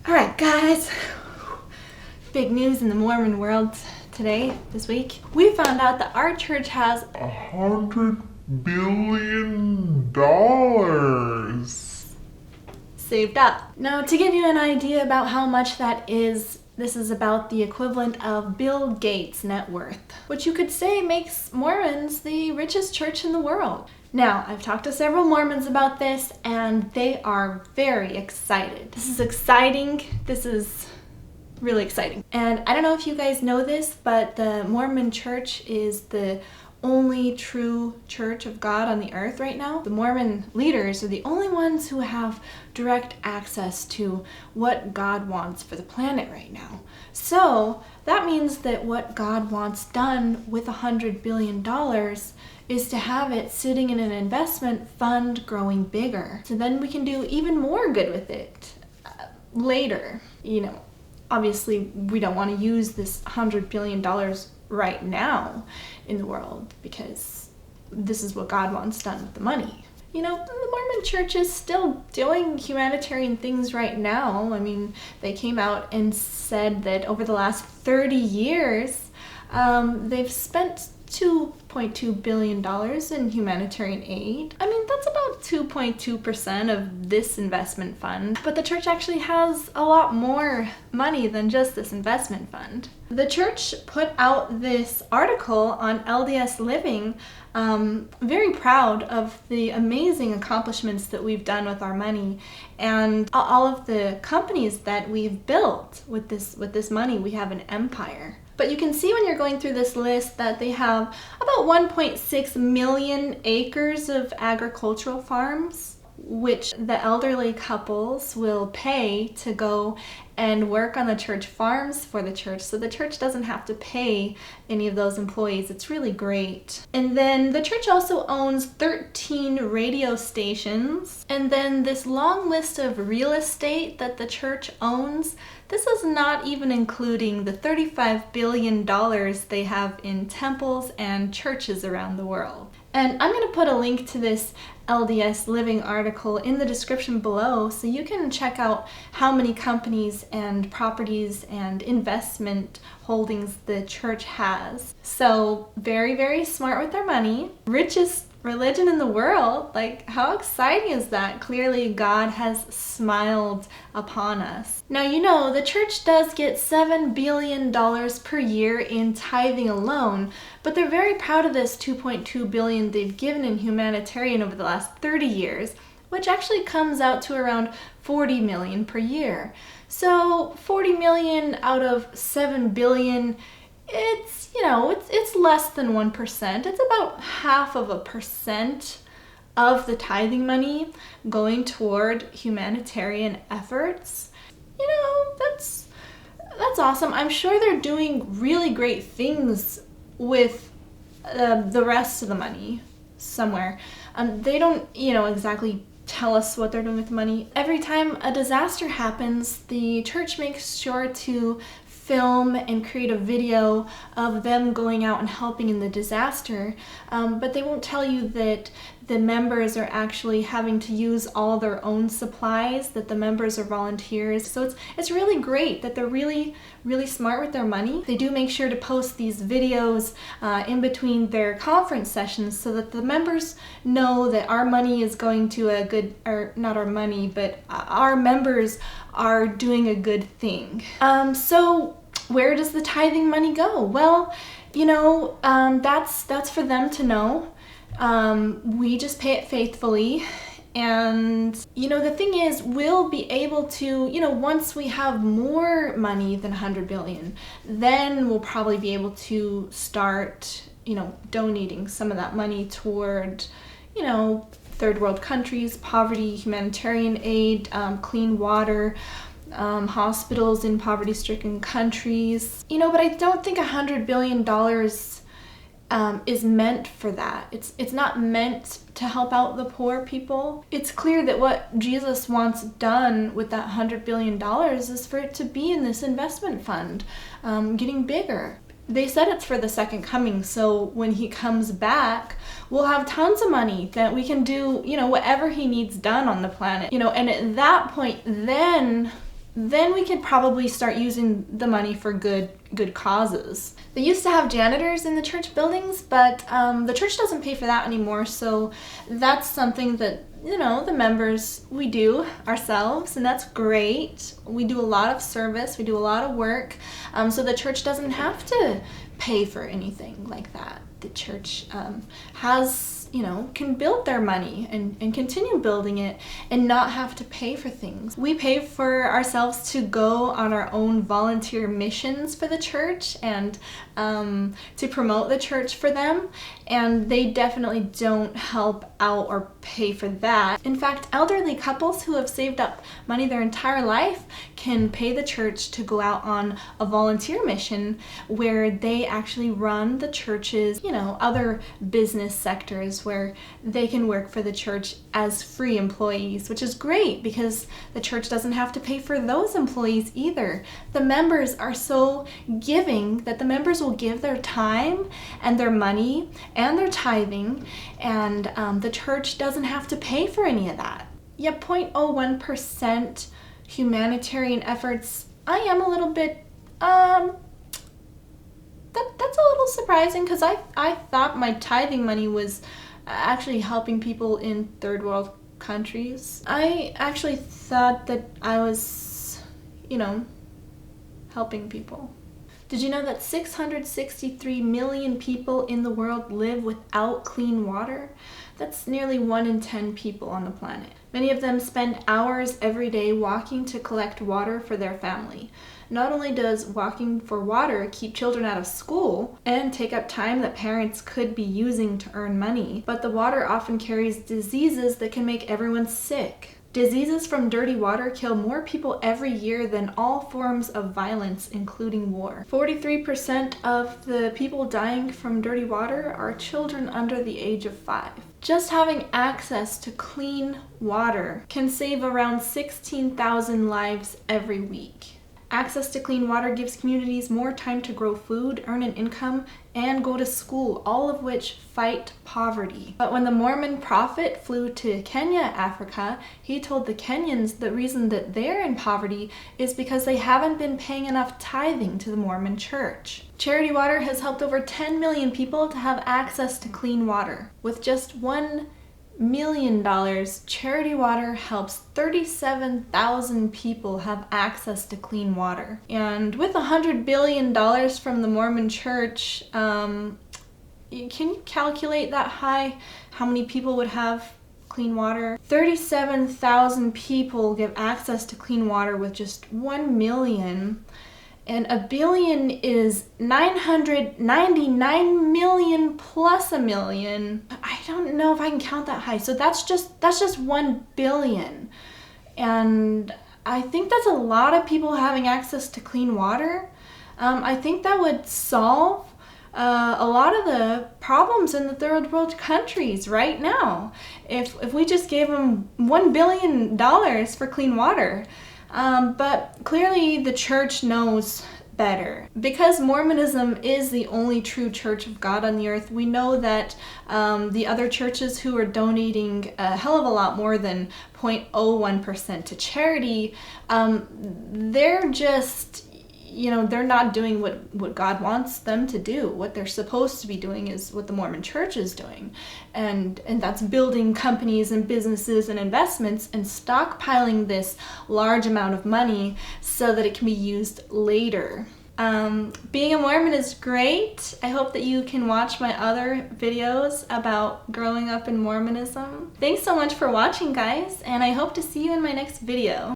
Alright guys, big news in the Mormon world this week. We found out that our church has $100 billion saved up. Now, to give you an idea about how much that is, this is about the equivalent of Bill Gates' net worth, which you could say makes Mormons the richest church in the world. Now, I've talked to several Mormons about this, and they are very excited. This is exciting. This is really exciting. And I don't know if you guys know this, but the Mormon church is the only true church of God on the earth right now. The Mormon leaders are the only ones who have direct access to what God wants for the planet right now. So that means that what God wants done with $100 billion is to have it sitting in an investment fund growing bigger. So then we can do even more good with it later. You know, obviously we don't want to use this $100 billion right now in the world because this is what God wants done with the money. You know, the Mormon church is still doing humanitarian things right now. I mean, they came out and said that over the last 30 years, they've spent $2.2 billion in humanitarian aid. I mean, that's about 2.2% of this investment fund, but the church actually has a lot more money than just this investment fund. The church put out this article on LDS Living, very proud of the amazing accomplishments that we've done with our money and all of the companies that we've built with this money. We have an empire. But you can see when you're going through this list that they have about 1.6 million acres of agricultural farms, which the elderly couples will pay to go and work on the church farms for the church, so the church doesn't have to pay any of those employees. It's really great. And then the church also owns 13 radio stations, and then this long list of real estate that the church owns. This is not even including the $35 billion they have in temples and churches around the world. And I'm going to put a link to this LDS Living article in the description below so you can check out how many companies and properties and investment holdings the church has. So very, very smart with their money. Richest religion in the world. Like, how exciting is that? Clearly God has smiled upon us. Now, you know, the church does get $7 billion per year in tithing alone, but they're very proud of this $2.2 billion they've given in humanitarian over the last 30 years, which actually comes out to around $40 million per year. So 40 million out of 7 billion, it's, you know, it's less than 1%. It's about 0.5% of the tithing money going toward humanitarian efforts. You know, that's awesome. I'm sure they're doing really great things with the rest of the money somewhere. They don't, you know, exactly tell us what they're doing with the money. Every time a disaster happens, the church makes sure to film and create a video of them going out and helping in the disaster, but they won't tell you that the members are actually having to use all their own supplies, that the members are volunteers. So it's really great that they're really, really smart with their money. They do make sure to post these videos in between their conference sessions so that the members know that our money is going to a good, or not our money, but our members are doing a good thing. So where does the tithing money go? Well, you know, that's for them to know. We just pay it faithfully. And, you know, the thing is, we'll be able to, you know, once we have more money than 100 billion, then we'll probably be able to start, you know, donating some of that money toward, you know, third world countries, poverty, humanitarian aid, clean water, hospitals in poverty-stricken countries. You know, but I don't think $100 billion is meant for that. It's not meant to help out the poor people. It's clear that what Jesus wants done with that $100 billion is for it to be in this investment fund, getting bigger. They said it's for the second coming, so when he comes back, we'll have tons of money that we can do, you know, whatever he needs done on the planet. You know, and at that point, then then we could probably start using the money for good causes. They used to have janitors in the church buildings, but the church doesn't pay for that anymore, so that's something that, you know, the members, we do ourselves, and that's great. We do a lot of service, we do a lot of work, so the church doesn't have to pay for anything like that. The church has, you know, can build their money and continue building it and not have to pay for things. We pay for ourselves to go on our own volunteer missions for the church and to promote the church for them, and they definitely don't help out or pay for that. In fact, elderly couples who have saved up money their entire life can pay the church to go out on a volunteer mission where they actually run the church's, you know, other business sectors where they can work for the church as free employees, which is great because the church doesn't have to pay for those employees either. The members are so giving that the members will give their time and their money and their tithing, and the church doesn't have to pay for any of that. Yeah, 0.01% humanitarian efforts, I am a little bit, that's a little surprising because I thought my tithing money was actually helping people in third world countries. I actually thought that I was, you know, helping people. Did you know that 663 million people in the world live without clean water? That's nearly 1 in 10 people on the planet. Many of them spend hours every day walking to collect water for their family. Not only does walking for water keep children out of school and take up time that parents could be using to earn money, but the water often carries diseases that can make everyone sick. Diseases from dirty water kill more people every year than all forms of violence, including war. 43% of the people dying from dirty water are children under the age of 5. Just having access to clean water can save around 16,000 lives every week. Access to clean water gives communities more time to grow food, earn an income, and go to school, all of which fight poverty. But when the Mormon prophet flew to Kenya, Africa, he told the Kenyans the reason that they're in poverty is because they haven't been paying enough tithing to the Mormon church. Charity Water has helped over 10 million people to have access to clean water. With just $1 million, Charity Water helps 37,000 people have access to clean water. And with $100 billion from the Mormon church, can you calculate that high? How many people would have clean water? 37,000 people give access to clean water with just 1 million. And a billion is 999 million plus a million. I don't know if I can count that high. So that's just 1 billion. And I think that's a lot of people having access to clean water. I think that would solve a lot of the problems in the third world countries right now. If we just gave them $1 billion for clean water. But clearly the church knows better. Because Mormonism is the only true church of God on the earth, we know that the other churches who are donating a hell of a lot more than 0.01% to charity, they're just, you know, they're not doing what God wants them to do. What they're supposed to be doing is what the Mormon church is doing. And that's building companies and businesses and investments and stockpiling this large amount of money so that it can be used later. Being a Mormon is great. I hope that you can watch my other videos about growing up in Mormonism. Thanks so much for watching, guys, and I hope to see you in my next video.